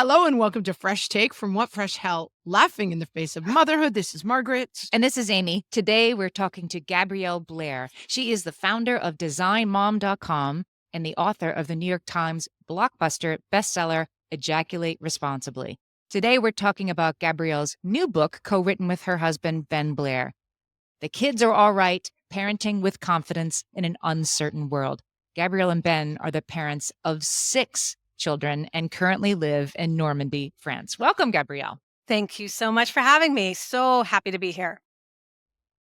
Hello and welcome to Fresh Take from What Fresh Hell, laughing in the face of motherhood. This is Margaret. And this is Amy. Today we're talking to Gabrielle Blair. She is the founder of DesignMom.com and the author of the New York Times blockbuster bestseller, Ejaculate Responsibly. Today we're talking about Gabrielle's new book, co-written with her husband, Ben Blair. The Kids Are All Right, Parenting with Confidence in an Uncertain World. Gabrielle and Ben are the parents of 6 children and currently live in Normandy, France. Welcome, Gabrielle. Thank you so much for having me. So happy to be here.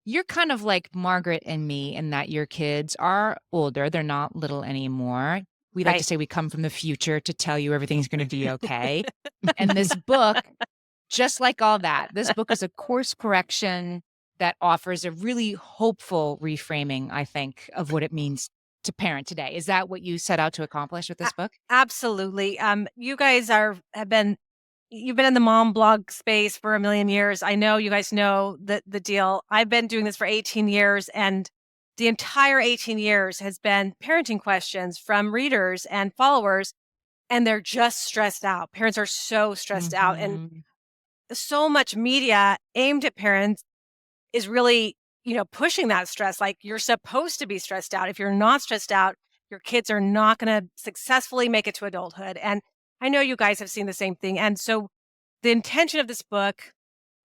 You're kind of like Margaret and me in that your kids are older. They're not little anymore. We like to say we come from the future to tell you everything's going to be okay. And this book, just like all that, this book is a course correction that offers a really hopeful reframing, I think, of what it means to parent today. Is that what you set out to accomplish with this book? Absolutely. You guys you've been in the mom blog space for a million years. I know you guys know the deal. I've been doing this for 18 years, and the entire 18 years has been parenting questions from readers and followers, and they're just stressed out. Parents are so stressed out, and so much media aimed at parents is really, pushing that stress. Like, you're supposed to be stressed out. If you're not stressed out, your kids are not going to successfully make it to adulthood. And I know you guys have seen the same thing. And so the intention of this book,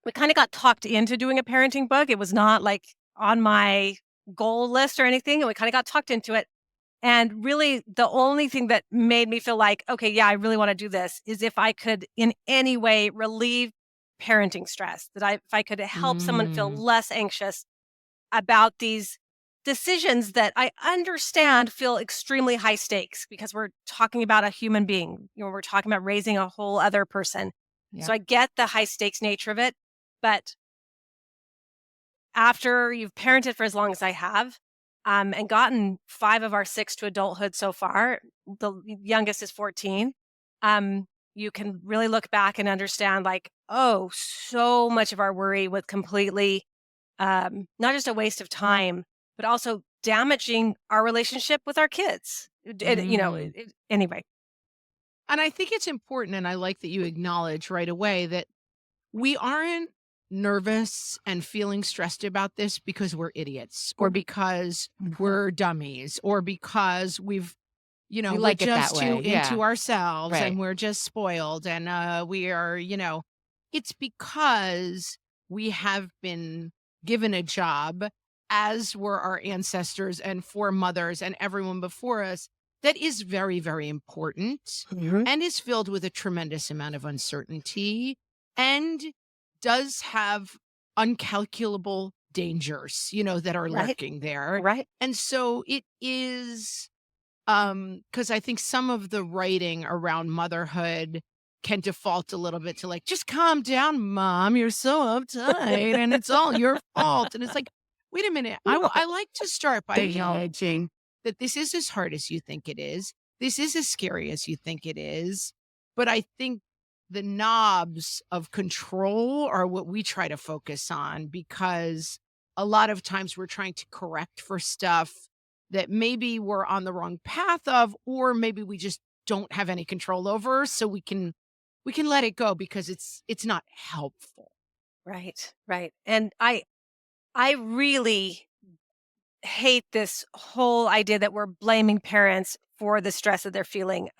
we kind of got talked into doing a parenting book. It was not like on my goal list or anything. And we kind of got talked into it. And really, the only thing that made me feel like, okay, yeah, I really want to do this is if I could in any way relieve parenting stress, if I could help someone feel less anxious about these decisions that I understand feel extremely high stakes, because we're talking about a human being. We're talking about raising a whole other person. Yeah. So I get the high stakes nature of it, but after you've parented for as long as I have, and gotten 5 of our 6 to adulthood so far, the youngest is 14, you can really look back and understand, like, oh, so much of our worry was completely not just a waste of time, but also damaging our relationship with our kids. Anyway. And I think it's important, and I like that you acknowledge right away that we aren't nervous and feeling stressed about this because we're idiots or because we're dummies or because we're like it just that too way. Yeah. into ourselves Right. and we're just spoiled and we are, it's because we have been given a job, as were our ancestors and foremothers and everyone before us, that is very, very important and is filled with a tremendous amount of uncertainty and does have uncalculable dangers, that are lurking there. Right. And so it is, because I think some of the writing around motherhood can default a little bit to like, just calm down, mom, you're so uptight and it's all your fault. And it's like, wait a minute. I like to start by acknowledging that this is as hard as you think it is. This is as scary as you think it is. But I think the knobs of control are what we try to focus on, because a lot of times we're trying to correct for stuff that maybe we're on the wrong path of, or maybe we just don't have any control over. So we can let it go because it's not helpful. Right. And I really hate this whole idea that we're blaming parents for the stress that they're feeling.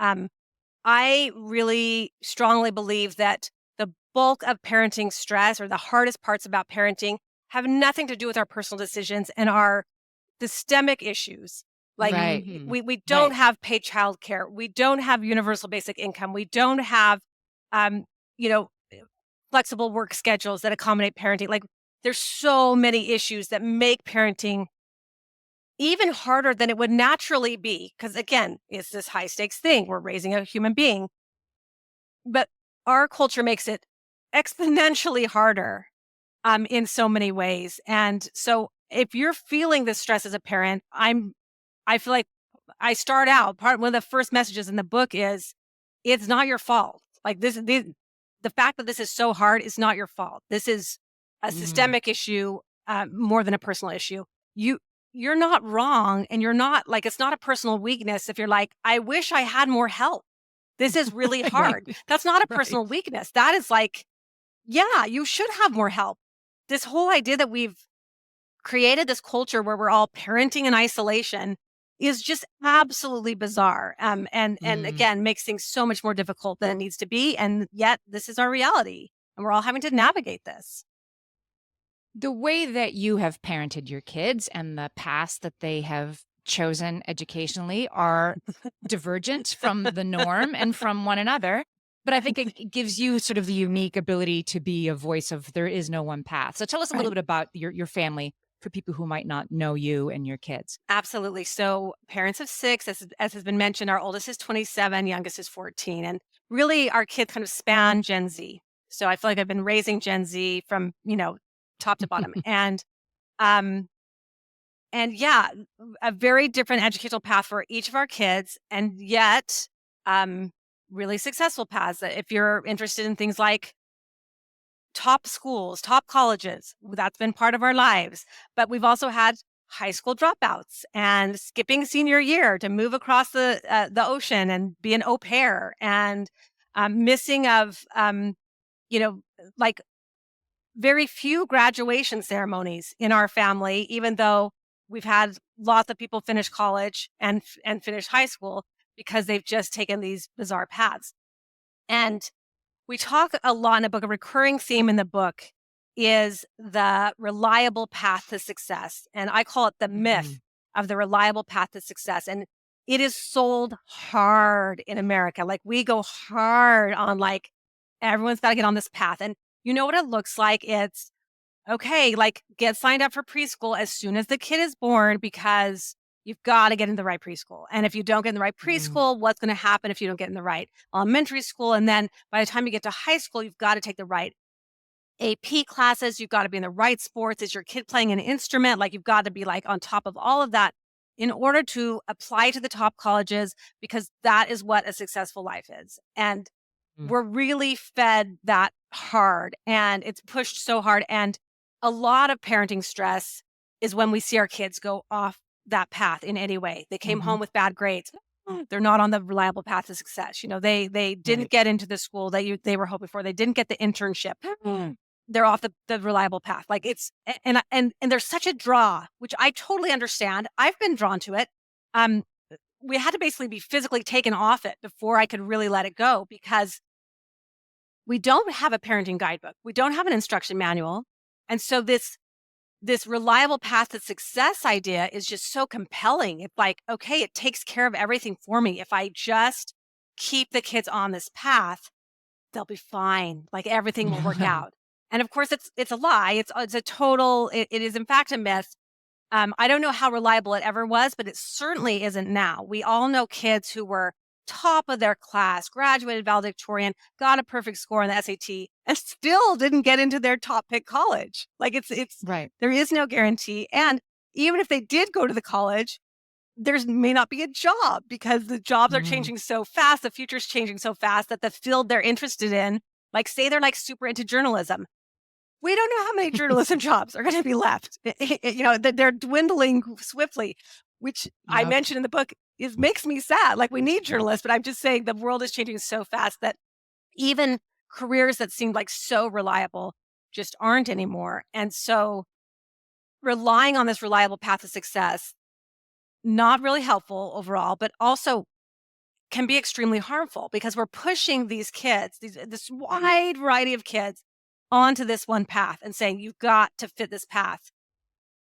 I really strongly believe that the bulk of parenting stress, or the hardest parts about parenting, have nothing to do with our personal decisions and our systemic issues. Like, Right. we don't have paid childcare. We don't have universal basic income. We don't have, you know, flexible work schedules that accommodate parenting. Like, there's so many issues that make parenting even harder than it would naturally be. Because again, it's this high stakes thing. We're raising a human being. But our culture makes it exponentially harder in so many ways. And so if you're feeling this stress as a parent, I feel like I start out, one of the first messages in the book is, it's not your fault. Like, the fact that this is so hard is not your fault. This is a systemic issue, more than a personal issue. You're not wrong, and you're not, like, it's not a personal weakness if you're like, I wish I had more help. This is really Right. hard. That's not a Right. personal weakness. That is like, yeah, you should have more help. This whole idea that we've created this culture where we're all parenting in isolation is just absolutely bizarre. And Mm. again, makes things so much more difficult than it needs to be. And yet this is our reality. And we're all having to navigate this. The way that you have parented your kids and the paths that they have chosen educationally are divergent from the norm and from one another. But I think it gives you sort of the unique ability to be a voice of there is no one path. So tell us a little Right. bit about your family for people who might not know you and your kids. Absolutely. So parents of six, as has been mentioned, our oldest is 27, youngest is 14. And really our kids kind of span Gen Z. So I feel like I've been raising Gen Z from, top to bottom. Um, and yeah, a very different educational path for each of our kids. And yet, really successful paths that if you're interested in things like top schools, top colleges, that's been part of our lives. But we've also had high school dropouts and skipping senior year to move across the ocean and be an au pair and missing of, you know, like very few graduation ceremonies in our family, even though we've had lots of people finish college and finish high school because they've just taken these bizarre paths. And we talk a lot in the book, a recurring theme in the book is the reliable path to success. And I call it the myth of the reliable path to success. And it is sold hard in America. Like we go hard on like, everyone's got to get on this path. And you know what it looks like? It's okay, like get signed up for preschool as soon as the kid is born because you've got to get in the right preschool. And if you don't get in the right Mm. preschool, what's going to happen if you don't get in the right elementary school? And then by the time you get to high school, you've got to take the right AP classes. You've got to be in the right sports. Is your kid playing an instrument? Like you've got to be like on top of all of that in order to apply to the top colleges because that is what a successful life is. And Mm. we're really fed that hard and it's pushed so hard. And a lot of parenting stress is when we see our kids go off that path in any way. They came Mhm. home with bad grades. They're not on the reliable path to success. They didn't Right. get into the school that they were hoping for. They didn't get the internship. They're off the reliable path. Like it's and there's such a draw, which I totally understand. I've been drawn to it. Um, we had to basically be physically taken off it before I could really let it go because we don't have a parenting guidebook. We don't have an instruction manual. And so this reliable path to success idea is just so compelling. It's like, okay, it takes care of everything for me. If I just keep the kids on this path, they'll be fine. Like everything will work out. And of course it's a lie. It's a total it is in fact a myth. I don't know how reliable it ever was, but it certainly isn't now. We all know kids who were top of their class, graduated valedictorian, got a perfect score on the SAT, and still didn't get into their top pick college. Like it's Right. there is no guarantee. And even if they did go to the college, there's may not be a job because the jobs are Mm. changing so fast, the future's changing so fast that the field they're interested in, like say they're like super into journalism, we don't know how many journalism jobs are going to be left. They're dwindling swiftly, which I Yep. mentioned in the book is makes me sad. Like we need journalists, but I'm just saying the world is changing so fast that even careers that seemed like so reliable just aren't anymore. And so relying on this reliable path to success, not really helpful overall, but also can be extremely harmful because we're pushing these kids, this wide variety of kids onto this one path and saying, you've got to fit this path.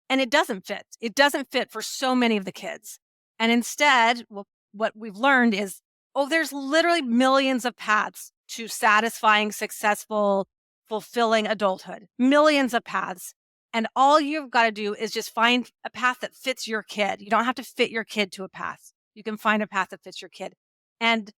And it doesn't fit. It doesn't fit for so many of the kids. And instead, what we've learned is, oh, there's literally millions of paths to satisfying, successful, fulfilling adulthood, millions of paths. And all you've got to do is just find a path that fits your kid. You don't have to fit your kid to a path. You can find a path that fits your kid. And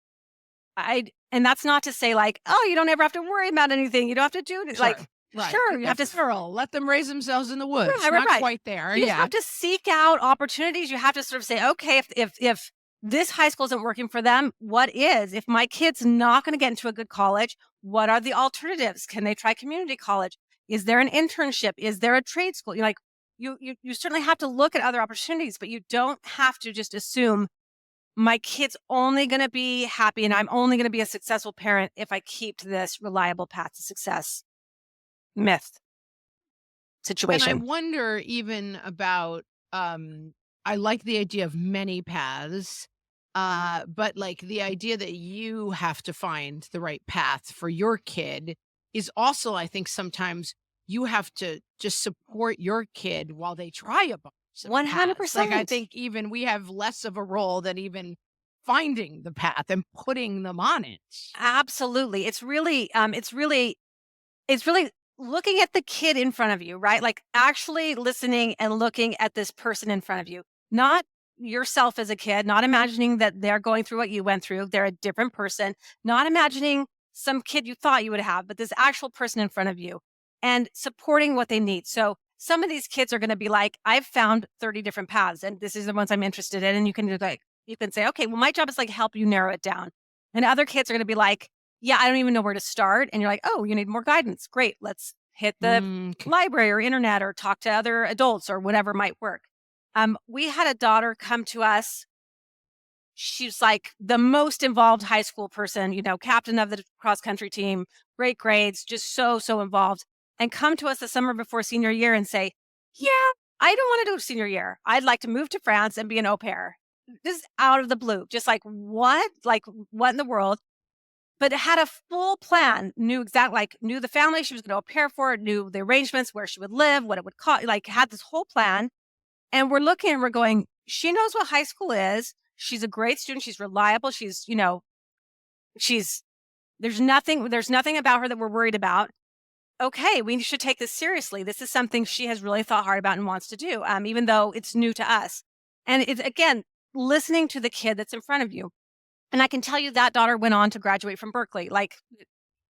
and that's not to say like, oh, you don't ever have to worry about anything. You don't have to do it. Sure. Like, Right. sure, Keep you have it to feral. Let them raise themselves in the woods. right, right, Not right. quite there. You just Yeah. have to seek out opportunities. You have to sort of say, okay, if this high school isn't working for them, what is? If my kid's not going to get into a good college, what are the alternatives? Can they try community college? Is there an internship? Is there a trade school? You certainly have to look at other opportunities, but you don't have to just assume my kid's only going to be happy and I'm only going to be a successful parent if I keep to this reliable path to success myth And I situation. wonder even about, I like the idea of many paths, but like the idea that you have to find the right path for your kid is also, I think sometimes you have to just support your kid while they try a bunch of paths. Like I 100%. think even we have less of a role than even finding the path and putting them on it. Absolutely. It's really looking at the kid in front of you, right? Like actually listening and looking at this person in front of you, not yourself as a kid, not imagining that they're going through what you went through. They're a different person, not imagining some kid you thought you would have, but this actual person in front of you and supporting what they need. So some of these kids are going to be like, I've found 30 different paths and this is the ones I'm interested in. And you can you can say, okay, well, my job is like help you narrow it down. And other kids are going to be like, yeah, I don't even know where to start. And you're like, oh, you need more guidance. Great. Let's hit the Mm, library or internet or talk to other adults or whatever might work. We had a daughter come to us. She's like the most involved high school person, captain of the cross country team, great grades, just so involved, and come to us the summer before senior year and say, yeah, I don't want to do senior year. I'd like to move to France and be an au pair. This is out of the blue. Just like, what? Like, what in the world? But it had a full plan, knew the family she was going to au pair for, knew the arrangements, where she would live, what it would cost, like had this whole plan. And we're looking and we're going, she knows what high school is. She's a great student. She's reliable. She's, there's nothing about her that we're worried about. Okay, we should take this seriously. This is something she has really thought hard about and wants to do, even though it's new to us. And it's, again, listening to the kid that's in front of you. And I can tell you that daughter went on to graduate from Berkeley. Like,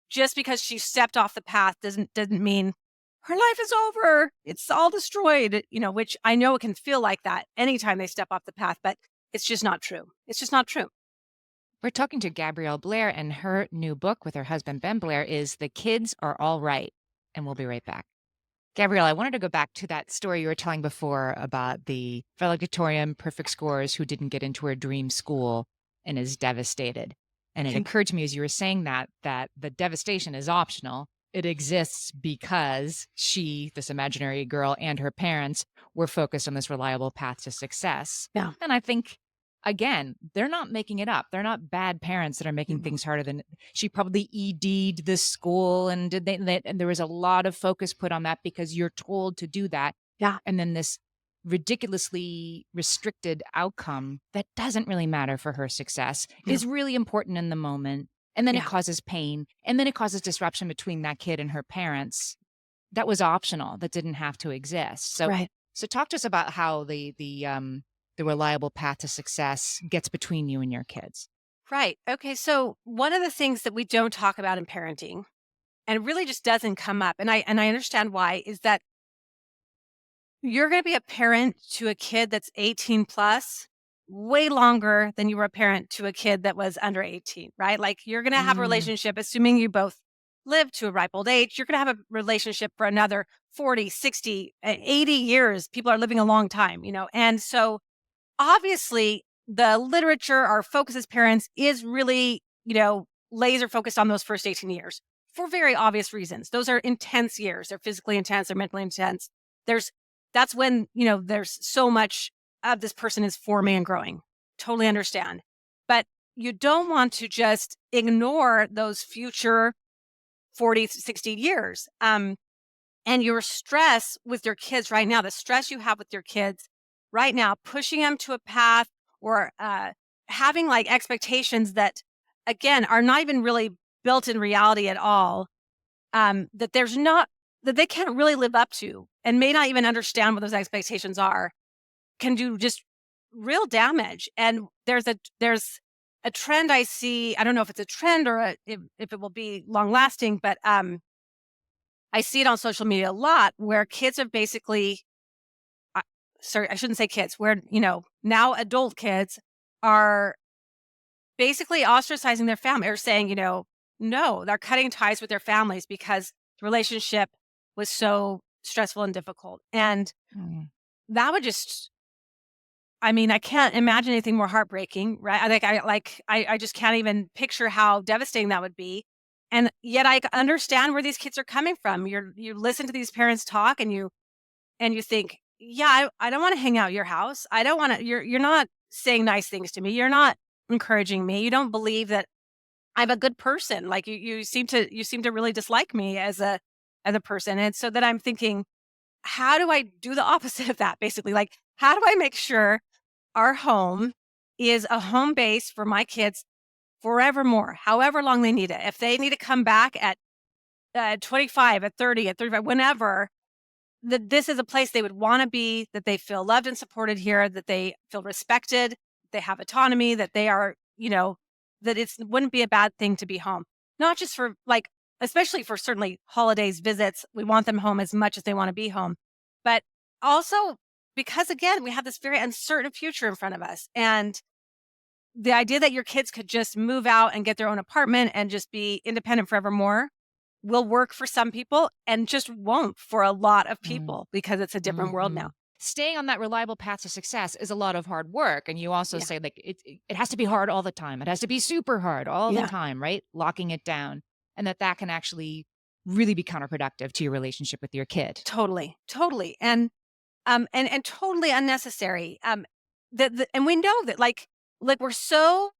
just because she stepped off the path doesn't mean her life is over. It's all destroyed, which I know it can feel like that anytime they step off the path, but it's just not true. It's just not true. We're talking to Gabrielle Blair, and her new book with her husband, Ben Blair, is The Kids Are All Right. And we'll be right back. Gabrielle, I wanted to go back to that story you were telling before about the valedictorian perfect scores who didn't get into her dream school and is devastated. And it Okay. occurred to me as you were saying that the devastation is optional. It exists because she, this imaginary girl, and her parents were focused on this reliable path to success. Yeah. And I think, again, they're not making it up. They're not bad parents that are making things harder than she probably ED'd the school and and there was a lot of focus put on that because you're told to do that. Yeah. And then this ridiculously restricted outcome that doesn't really matter for her success is really important in the moment. And then it causes pain. And then it causes disruption between that kid and her parents. That was optional. That didn't have to exist. So, Right. so talk to us about how the reliable path to success gets between you and your kids. Right. Okay. So one of the things that we don't talk about in parenting, and it really just doesn't come up, and I understand why, is that you're going to be a parent to a kid that's 18 plus way longer than you were a parent to a kid that was under 18, right? Like you're going to have a relationship, assuming you both live to a ripe old age, you're going to have a relationship for another 40, 60, 80 years. People are living a long time, And so obviously the literature, our focus as parents is really, laser focused on those first 18 years for very obvious reasons. Those are intense years. They're physically intense. They're mentally intense. That's when, there's so much of this person is forming and growing. Totally understand. But you don't want to just ignore those future 40, 60 years. And your stress with your kids right now, the stress you have with your kids right now, pushing them to a path or having like expectations that, again, are not even really built in reality at all, that they can't really live up to and may not even understand what those expectations are, can do just real damage. And there's a trend I see. I don't know if it's a trend or if it will be long lasting, but I see it on social media a lot where kids are basically, sorry, I shouldn't say kids, where, now adult kids are basically ostracizing their family or saying, no, they're cutting ties with their families because the relationship was so stressful and difficult. And that would just I mean, I can't imagine anything more heartbreaking, right? I just can't even picture how devastating that would be. And yet I understand where these kids are coming from. You listen to these parents talk and you think, yeah, I don't want to hang out at your house. I don't want to, you're not saying nice things to me. You're not encouraging me. You don't believe that I'm a good person. Like you seem to really dislike me as a person. And so that I'm thinking, how do I do the opposite of that? Basically, like, how do I make sure our home is a home base for my kids forevermore, however long they need it. If they need to come back at 25, at 30, at 35, whenever, that this is a place they would want to be, that they feel loved and supported here, that they feel respected, they have autonomy, that they are, that it wouldn't be a bad thing to be home. Not just for like, especially for certainly holidays, visits. We want them home as much as they want to be home. But also because again, we have this very uncertain future in front of us. And the idea that your kids could just move out and get their own apartment and just be independent forevermore will work for some people and just won't for a lot of people because it's a different world Mhm. now. Staying on that reliable path to success is a lot of hard work. And you also Yeah. say like it has to be hard all the time. It has to be super hard all the Yeah. time, right? Locking it down. And that can actually really be counterproductive to your relationship with your kid. Totally. Totally. And totally unnecessary. And we know that like we're so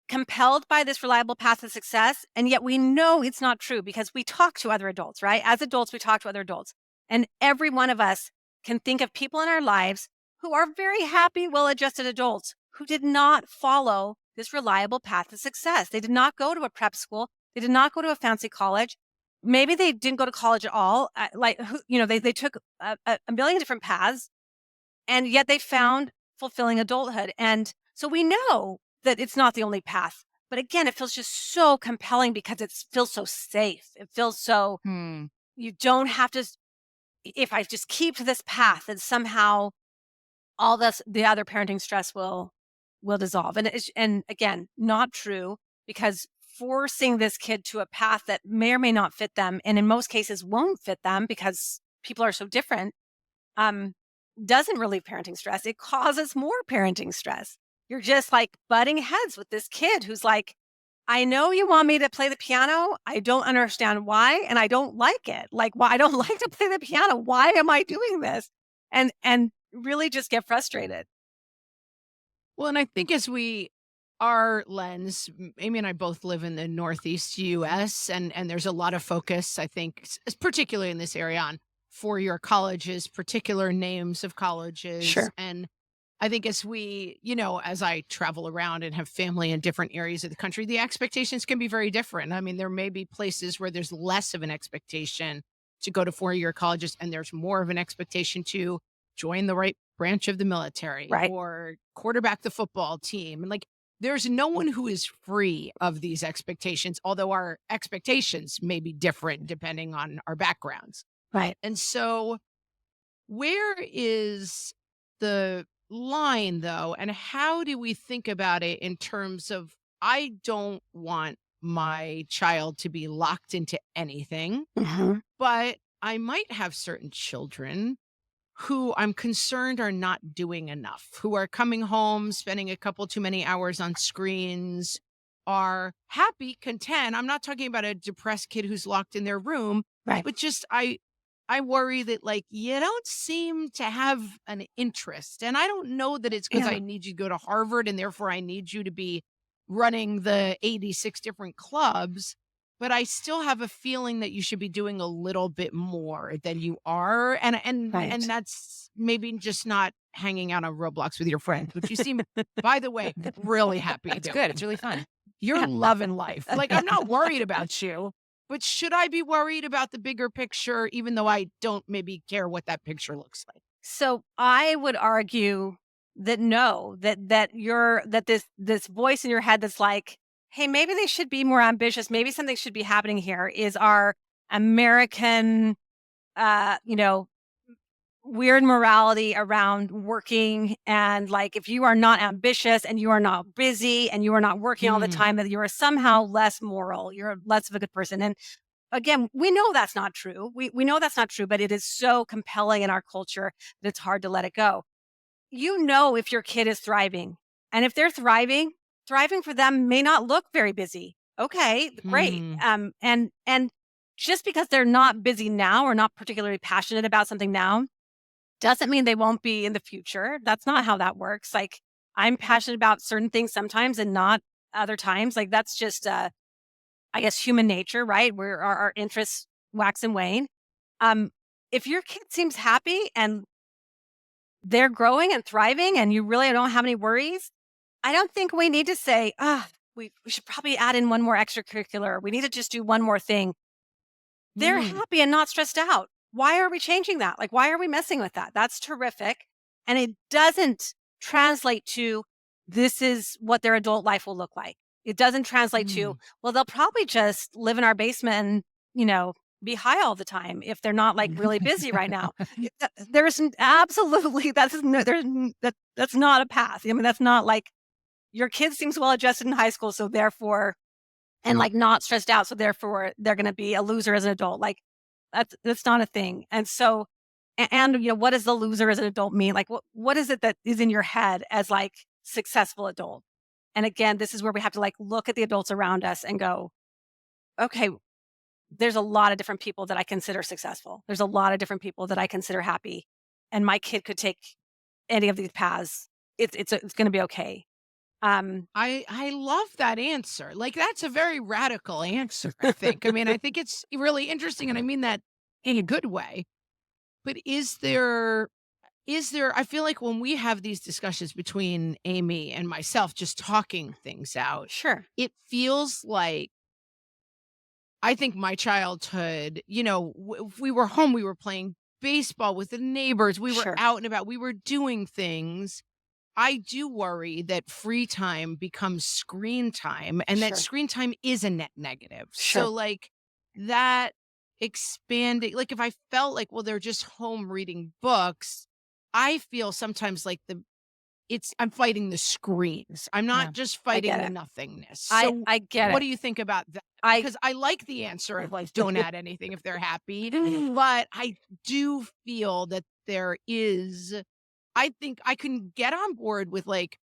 compelled by this reliable path to success. And yet we know it's not true because we talk to other adults, right? As adults, we talk to other adults. And every one of us can think of people in our lives who are very happy, well adjusted adults who did not follow this reliable path to success. They did not go to a prep school. They did not go to a fancy college. Maybe they didn't go to college at all. They took a million different paths and yet they found fulfilling adulthood. And so we know that it's not the only path. But again, it feels just so compelling because it feels so safe. It feels so, Hmm. you don't have to, if I just keep to this path, then somehow all the other parenting stress will dissolve. And again, not true because forcing this kid to a path that may or may not fit them, and in most cases won't fit them because people are so different, um, doesn't relieve parenting stress. It causes more parenting stress. You're just like butting heads with this kid who's like, I know you want me to play the piano. I don't understand why, and I don't like it. Like, why I don't like to play the piano. Why am I doing this? And really just get frustrated. Well, and I think our lens, Amy and I both live in the Northeast US, and there's a lot of focus, I think, particularly in this area on four-year colleges, particular names of colleges. Sure. And I think as I travel around and have family in different areas of the country, the expectations can be very different. I mean, there may be places where there's less of an expectation to go to four-year colleges, and there's more of an expectation to join the right branch of the military Right. or quarterback the football team. And like, there's no one who is free of these expectations, although our expectations may be different depending on our backgrounds. Right. And so, where is the line though? And how do we think about it in terms of, I don't want my child to be locked into anything, Hmm. but I might have certain children who I'm concerned are not doing enough, who are coming home, spending a couple too many hours on screens, are happy, content. I'm not talking about a depressed kid who's locked in their room, Right. but just I worry that like you don't seem to have an interest. And I don't know that it's because Yeah. I need you to go to Harvard and therefore I need you to be running the 86 different clubs, but I still have a feeling that you should be doing a little bit more than you are. And Right. that's maybe just not hanging out on Roblox with your friends, which you seem, by the way, really happy It's doing. good. It's really fun. You're loving life. Like, I'm not worried about you, but should I be worried about the bigger picture, even though I don't maybe care what that picture looks like? So I would argue that no, that this voice in your head that's like, hey, maybe they should be more ambitious. Maybe something should be happening here is our American, uh, you know, weird morality around working. And like, if you are not ambitious and you are not busy and you are not working all the Mm, time, that you are somehow less moral. You're less of a good person. And again, we know that's not true. We know that's not true, but it is so compelling in our culture that it's hard to let it go. you know if your kid is thriving. And if they're thriving for them may not look very busy. Okay, great. And just because they're not busy now or not particularly passionate about something now doesn't mean they won't be in the future. That's not how that works. Like, I'm passionate about certain things sometimes and not other times. Like, that's just, I guess, human nature, right? Where our interests wax and wane. If your kid seems happy and they're growing and thriving and you really don't have any worries, I don't think we need to say, we should probably add in one more extracurricular. We need to just do one more thing. They're happy and not stressed out. Why are we changing that? Like, why are we messing with that? That's terrific. And it doesn't translate to this is what their adult life will look like. It doesn't translate to, well, they'll probably just live in our basement and, be high all the time if they're not like really busy right now. There's absolutely, that's not a path. I mean, that's not like your kid seems well adjusted in high school. So therefore, and like not stressed out. So therefore they're going to be a loser as an adult. Like that's not a thing. And so, what does the loser as an adult mean? Like, what is it that is in your head as like successful adult? And again, this is where we have to like look at the adults around us and go, okay, there's a lot of different people that I consider successful. There's a lot of different people that I consider happy. And my kid could take any of these paths. It's going to be okay. I love that answer. Like, that's a very radical answer, I think. I mean, I think it's really interesting, and I mean that in a good way. But is there I feel like when we have these discussions between Amy and myself, just talking things out, Sure. it feels like I think my childhood, if we were home, we were playing baseball with the neighbors, we were Sure. out and about, we were doing things. I do worry that free time becomes screen time and that Sure. screen time is a net negative. Sure. So like that expanding, like if I felt like, well, they're just home reading books, I feel sometimes like I'm fighting the screens. I'm not just fighting get the it. nothingness. So I get what it. do you think about that? I Because I like the answer of like, don't add anything if they're happy. But I do feel that I think I can get on board with like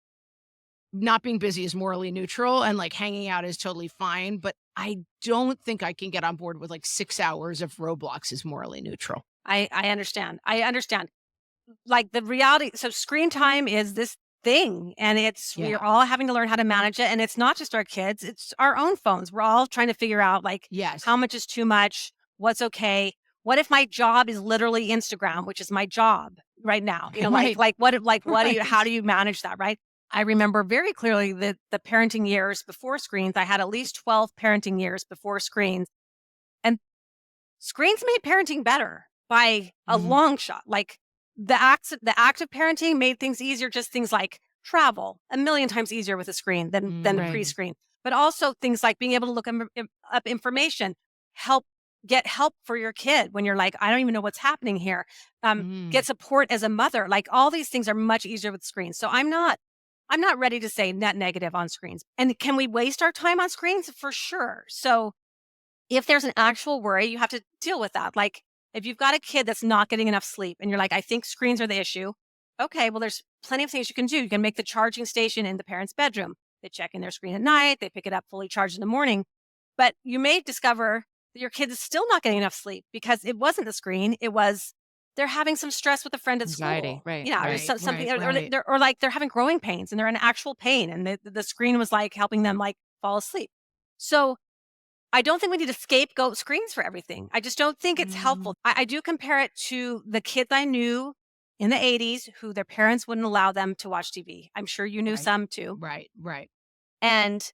not being busy is morally neutral and like hanging out is totally fine. But I don't think I can get on board with like 6 hours of Roblox is morally neutral. I understand. I understand. Like the reality, so screen time is this thing and we're all having to learn how to manage it. And it's not just our kids, it's our own phones. We're all trying to figure out like Yes. how much is too much, what's okay. What if my job is literally Instagram, which is my job right now? Right. How do you manage that? Right. I remember very clearly that the parenting years before screens, I had at least 12 parenting years before screens, and screens made parenting better by a long shot. Like the act of parenting made things easier, just things like travel, a million times easier with a screen than the Right. pre-screen. But also things like being able to look up information, get help for your kid when you're like, I don't even know what's happening here. Get support as a mother. Like all these things are much easier with screens. So I'm not ready to say net negative on screens. And can we waste our time on screens? For sure. So if there's an actual worry, you have to deal with that. Like if you've got a kid that's not getting enough sleep and you're like, I think screens are the issue. Okay, well, there's plenty of things you can do. You can make the charging station in the parent's bedroom. They check in their screen at night. They pick it up fully charged in the morning. But you may discover that your kid is still not getting enough sleep because it wasn't the screen. It was they're having some stress with a friend at Anxiety, school. right, Yeah, or right, something, right. or like they're having growing pains and they're in actual pain, and the screen was like helping them like fall asleep. So I don't think we need to scapegoat screens for everything. I just don't think it's helpful. I do compare it to the kids I knew in the 80s who their parents wouldn't allow them to watch TV. I'm sure you knew some too. Right. And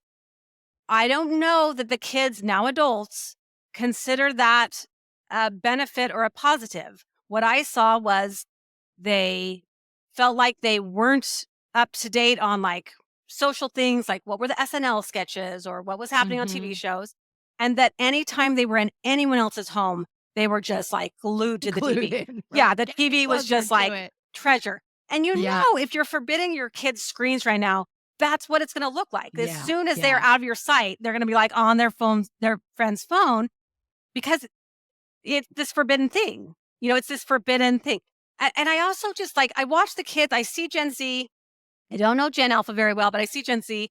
I don't know that the kids, now adults, consider that a benefit or a positive. What I saw was they felt like they weren't up to date on like social things, like what were the SNL sketches or what was happening on TV shows. And that anytime they were in anyone else's home, they were just like glued to the TV. Right. Yeah, the TV was just Closer to like it. treasure. And Yeah. know, if you're forbidding your kids screens right now, that's what it's going to look like. As Yeah, soon as they're out of your sight, they're going to be like on their phone, their friend's phone, because it's this forbidden thing. It's this forbidden thing. And I also just like, I watch the kids, I see Gen Z. I don't know Gen Alpha very well, but I see Gen Z,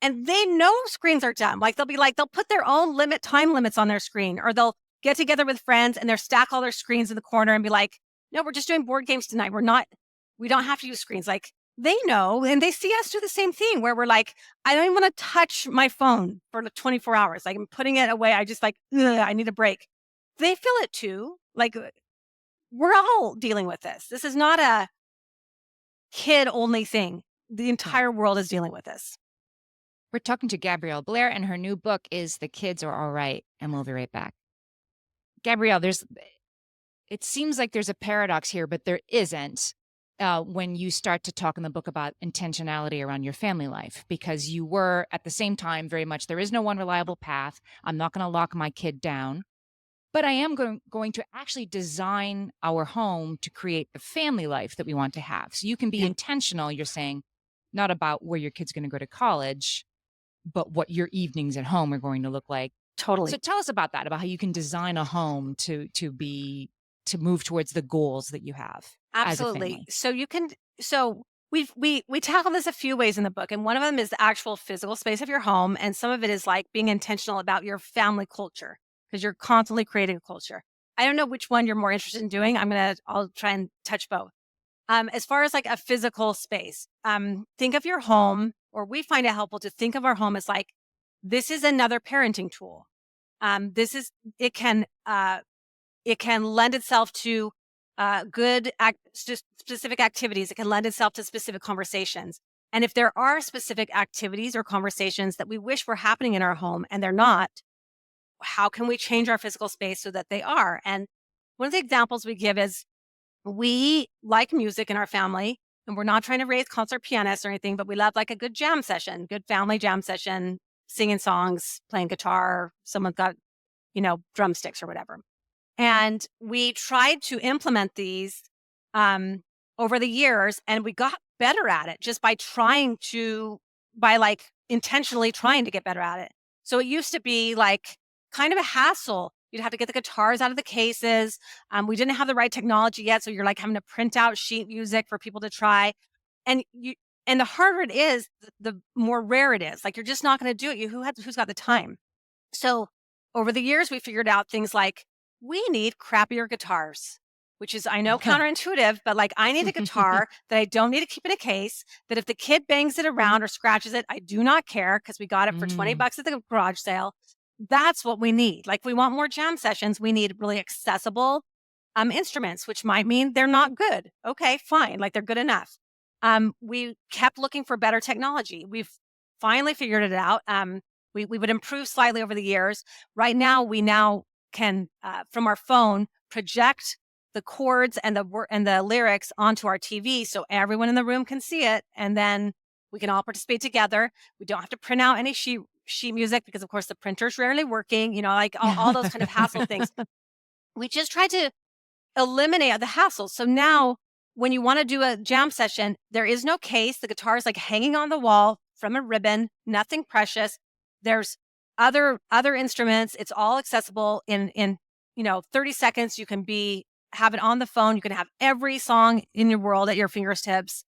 and they know screens are dumb. Like they'll put their own time limits on their screen, or they'll get together with friends and they'll stack all their screens in the corner and be like, no, we're just doing board games tonight. We don't have to use screens. Like they know, and they see us do the same thing where we're like, I don't even want to touch my phone for 24 hours. Like I'm putting it away. I just like, I need a break. They feel it too. Like we're all dealing with this. This is not a kid only thing. The entire world is dealing with this. We're talking to Gabrielle Blair, and her new book is The Kids Are All Right, and we'll be right back. Gabrielle, it seems like there's a paradox here, but there isn't when you start to talk in the book about intentionality around your family life, because you were at the same time very much, there is no one reliable path. I'm not going to lock my kid down, but I am going to actually design our home to create the family life that we want to have. So you can be intentional, you're saying, not about where your kid's going to go to college, but what your evenings at home are going to look like. Totally. So tell us about that, about how you can design a home to move towards the goals that you have. Absolutely. So we tackle this a few ways in the book, and one of them is the actual physical space of your home, and some of it is like being intentional about your family culture, because you're constantly creating a culture. I don't know which one you're more interested in doing. I'll try and touch both. As far as like a physical space, think of your home, or we find it helpful to think of our home as like, this is another parenting tool. It can lend itself to specific activities. It can lend itself to specific conversations. And if there are specific activities or conversations that we wish were happening in our home and they're not, how can we change our physical space so that they are? And one of the examples we give is, we like music in our family, and we're not trying to raise concert pianists or anything, but we love like a good jam session, good family jam session, singing songs, playing guitar, someone's got, drumsticks or whatever. And we tried to implement these over the years, and we got better at it just by intentionally trying to get better at it. So it used to be like kind of a hassle. You'd have to get the guitars out of the cases. We didn't have the right technology yet, so you're like having to print out sheet music for people to try. And the harder it is, the more rare it is. Like you're just not going to do it. Who's got the time? So over the years, we figured out things like, we need crappier guitars, which is, I know, counterintuitive, but like I need a guitar that I don't need to keep in a case, that if the kid bangs it around or scratches it, I do not care because we got it for $20 at the garage sale. That's what we need. Like we want more jam sessions. We need really accessible instruments, which might mean they're not good. Okay, fine. Like they're good enough. We kept looking for better technology. We've finally figured it out. We would improve slightly over the years. Right now, we can, from our phone, project the chords and the lyrics onto our TV so everyone in the room can see it. And then we can all participate together. We don't have to print out any sheet music because, of course, the printer's rarely working, like all those kind of hassle things. We just tried to eliminate the hassle. So now when you want to do a jam session, there is no case. The guitar is like hanging on the wall from a ribbon, nothing precious. There's other instruments. It's all accessible in 30 seconds. You can have it on the phone. You can have every song in your world at your fingertips.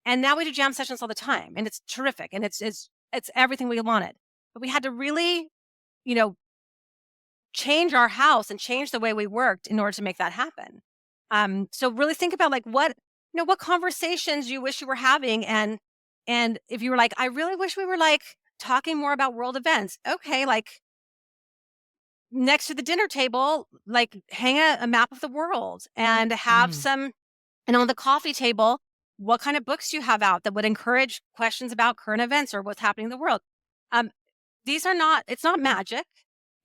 And now we do jam sessions all the time, and it's terrific. And it's everything we wanted. But we had to really, change our house and change the way we worked in order to make that happen. So really think about like what conversations you wish you were having. And if you were like, I really wish we were like talking more about world events. Okay. Like next to the dinner table, like hang a map of the world and have and on the coffee table, what kind of books do you have out that would encourage questions about current events or what's happening in the world? It's not magic.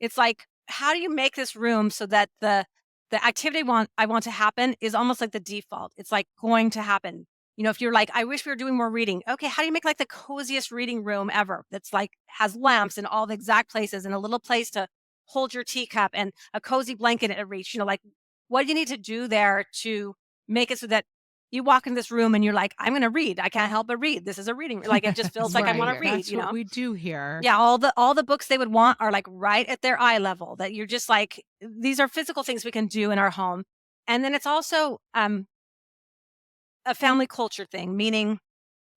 It's like, how do you make this room so that the activity I want to happen is almost like the default. It's like going to happen. If you're like, I wish we were doing more reading. Okay, how do you make like the coziest reading room ever? That's like has lamps in all the exact places and a little place to hold your teacup and a cozy blanket at reach. Like what do you need to do there to make it so that you walk into this room and you're like, I'm going to read. I can't help but read. This is a reading. Like it just feels like I want to read. That's what we do here. Yeah, all the books they would want are like right at their eye level. That you're just like, these are physical things we can do in our home. And then it's also a family culture thing, meaning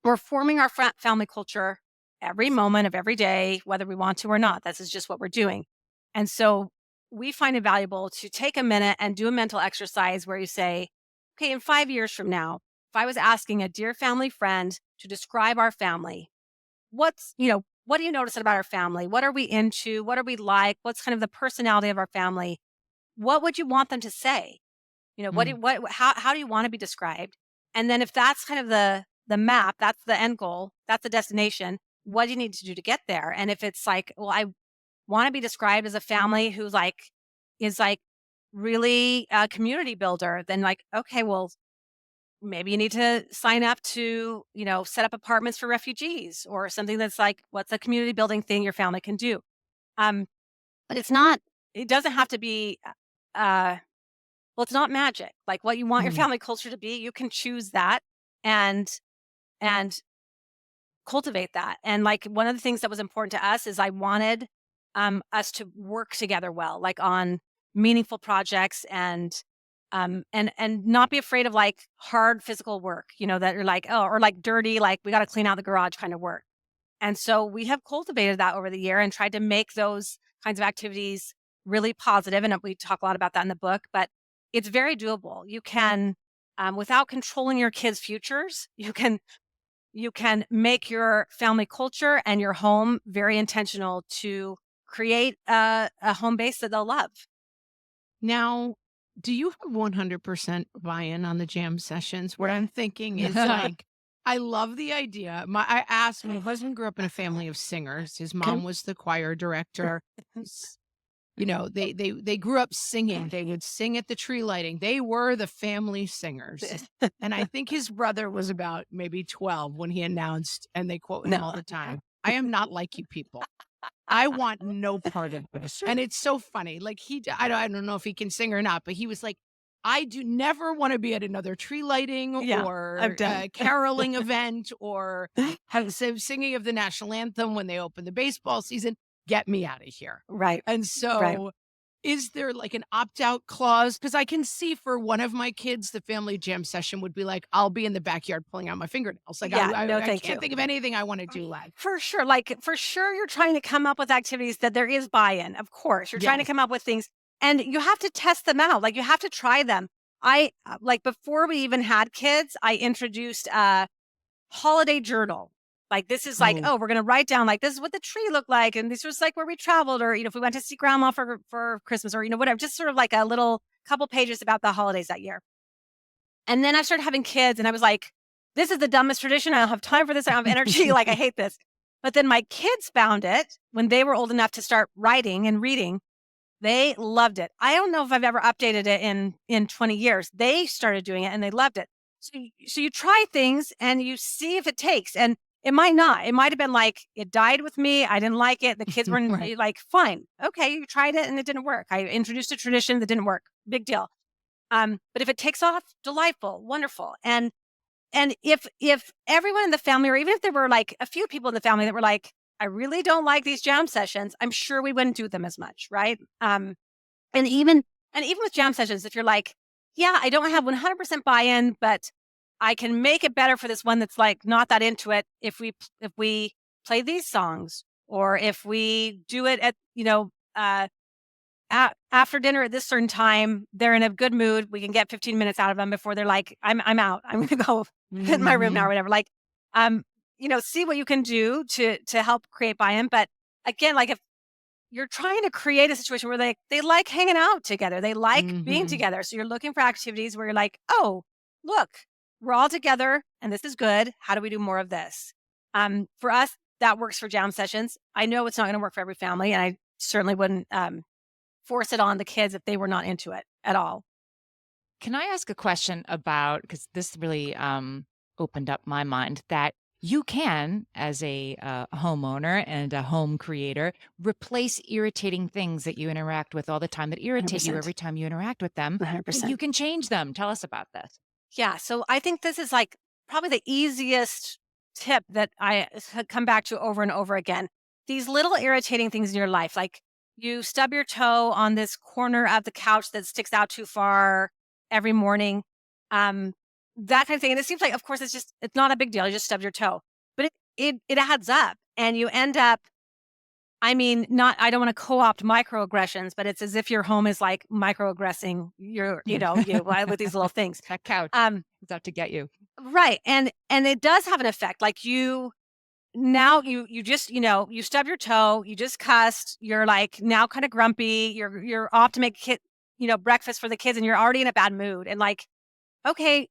we're forming our family culture every moment of every day, whether we want to or not. This is just what we're doing. And so we find it valuable to take a minute and do a mental exercise where you say, okay, in 5 years from now, if I was asking a dear family friend to describe our family, what do you notice about our family? What are we into? What are we like? What's kind of the personality of our family? What would you want them to say? Mm. How do you want to be described? And then if that's kind of the map, that's the end goal, that's the destination, what do you need to do to get there? And if it's like, well, I want to be described as a family who is really a community builder, then like, okay, well, maybe you need to sign up to, set up apartments for refugees or something that's like, what's a community building thing your family can do? Um, but it doesn't have to be, well, it's not magic. Like what you want your Mm. family culture to be, you can choose that and and cultivate that. And like one of the things that was important to us is I wanted us to work together well, like on meaningful projects and not be afraid of like hard physical work, that you're like, oh, or like dirty, like we got to clean out the garage kind of work. And so we have cultivated that over the year and tried to make those kinds of activities really positive. And we talk a lot about that in the book, but it's very doable. You can, without controlling your kids' futures, you can make your family culture and your home very intentional to create a home base that they'll love. Now, do you have 100% buy-in on the jam sessions? What I'm thinking is like, I love the idea. My husband grew up in a family of singers. His mom was the choir director. S- they grew up singing. They would sing at the tree lighting. They were the family singers. And I think his brother was about maybe 12 when he announced, and they quote him all No. the time, I am not like you people. I want no part of this. And it's so funny. Like I don't know if he can sing or not, but he was like, I do never want to be at another tree lighting Yeah, I'm or done. a caroling event or have singing of the national anthem when they open the baseball season. Get me out of here. Right. And Right. so is there like an opt-out clause? Because I can see for one of my kids, the family jam session would be like, I'll be in the backyard pulling out my fingernails. Like Yeah. I, No, I, I thank can't you. think of anything I want to do like. For sure. Like, for sure, you're trying to come up with activities that there is buy in. Of course, you're trying to Yes. come up with things and you have to test them out. Like, you have to try them. Like, before we even had kids, I introduced a holiday journal. Like, this is like, Oh, oh, we're going to write down, like, this is what the tree looked like. And this was like where we traveled, or, if we went to see grandma for Christmas, or, whatever, just sort of like a little couple pages about the holidays that year. And then I started having kids and I was like, this is the dumbest tradition. I don't have time for this. I don't have energy. Like, I hate this. But then my kids found it when they were old enough to start writing and reading. They loved it. I don't know if I've ever updated it in 20 years. They started doing it and they loved it. So you try things and you see if it takes. And it might not. It might have been like, it died with me. I didn't like it. The kids were right. like, fine. Okay, you tried it and it didn't work. I introduced a tradition that didn't work. Big deal. But if it takes off, delightful, wonderful. And if everyone in the family, or even if there were like a few people in the family that were like, I really don't like these jam sessions, I'm sure we wouldn't do them as much, right? And even with jam sessions, if you're like, yeah, I don't have 100% buy-in, but I can make it better for this one that's like not that into it if we play these songs, or if we do it at after dinner at this certain time, they're in a good mood. We can get 15 minutes out of them before they're like, I'm out. I'm going to go sit in my room now, or Mhm. whatever. Like, see what you can do to help create buy-in. But again, like if you're trying to create a situation where they like hanging out together, they like being Mhm. together. So you're looking for activities where you're like, oh, look, we're all together and this is good. How do we do more of this? For us, that works for jam sessions. I know it's not going to work for every family, and I certainly wouldn't force it on the kids if they were not into it at all. Can I ask a question about, because this really opened up my mind, that you can, as a homeowner and a home creator, replace irritating things that you interact with all the time that irritate you 100%. every time you interact with them. And 100%. you can change them. Tell us about this. Yeah. So I think this is like probably the easiest tip that I come back to over and over again. These little irritating things in your life, like you stub your toe on this corner of the couch that sticks out too far every morning. that kind of thing. And it seems like, of course, it's not a big deal. You just stub your toe, but it adds up, and you end up. I mean, I don't want to co-opt microaggressions, but it's as if your home is like microaggressing you with these little things. That couch Um, is out to get you. right. And it does have an effect. Like now you just, you stub your toe, you just cussed, you're like now kind of grumpy, you're off to make breakfast for the kids, and you're already in a bad mood. And like, okay,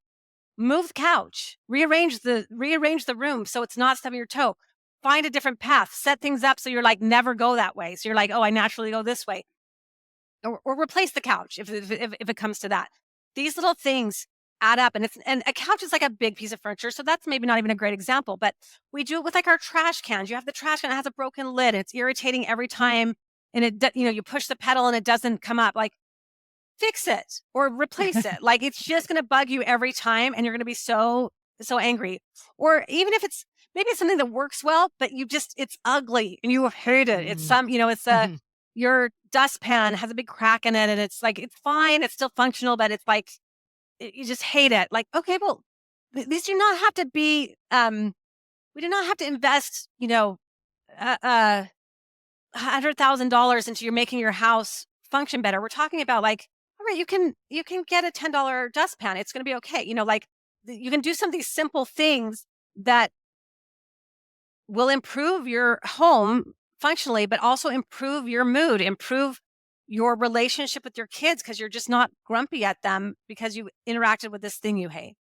move the couch, rearrange the room so it's not stubbing your toe. Find a different path, set things up so you're like, never go that way. So you're like, oh, I naturally go this way. Or replace the couch if it comes to that. These little things add up, and a couch is like a big piece of furniture. So that's maybe not even a great example, but we do it with like our trash cans. You have the trash can that has a broken lid, and it's irritating every time. And you push the pedal and it doesn't come up. Like, fix it or replace it. Like, it's just going to bug you every time, and you're going to be so angry. Or even if maybe it's something that works well, but it's ugly and you hate it. It's your dustpan has a big crack in it, and it's like, it's fine, it's still functional, but it's like, you just hate it. Like, okay, well, these do not have to be, we do not have to invest, $100,000 into making your house function better. We're talking about like, all right, you can get a $10 dustpan. It's going to be okay. Like, you can do some of these simple things that will improve your home functionally, but also improve your mood, improve your relationship with your kids, because you're just not grumpy at them because you interacted with this thing you hate.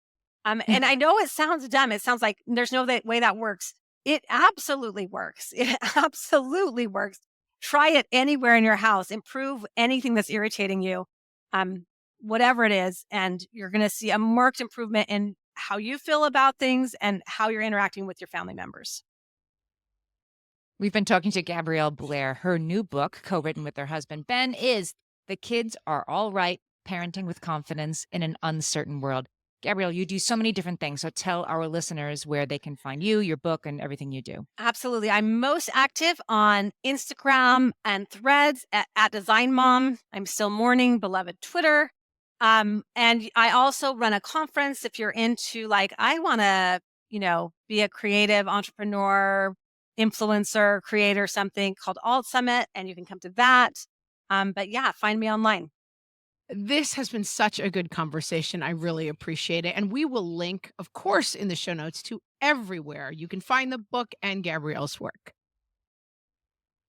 And I know it sounds dumb. It sounds like there's no way that works. It absolutely works. It absolutely works. Try it anywhere in your house. Improve anything that's irritating you, whatever it is, and you're going to see a marked improvement in how you feel about things and how you're interacting with your family members. We've been talking to Gabrielle Blair. Her new book, co-written with her husband, Ben, is The Kids Are All Right, Parenting with Confidence in an Uncertain World. Gabrielle, you do so many different things. So tell our listeners where they can find you, your book, and everything you do. Absolutely. I'm most active on Instagram and Threads at Design Mom. I'm still mourning beloved Twitter. And I also run a conference if you're into like, I want to, be a creative entrepreneur, influencer, creator, something called Alt Summit, and you can come to that. But yeah, find me online. This has been such a good conversation. I really appreciate it. And we will link, of course, in the show notes to everywhere you can find the book and Gabrielle's work.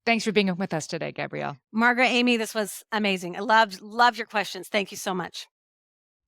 Thanks for being with us today, Gabrielle. Margaret, Amy, this was amazing. I loved your questions. Thank you so much.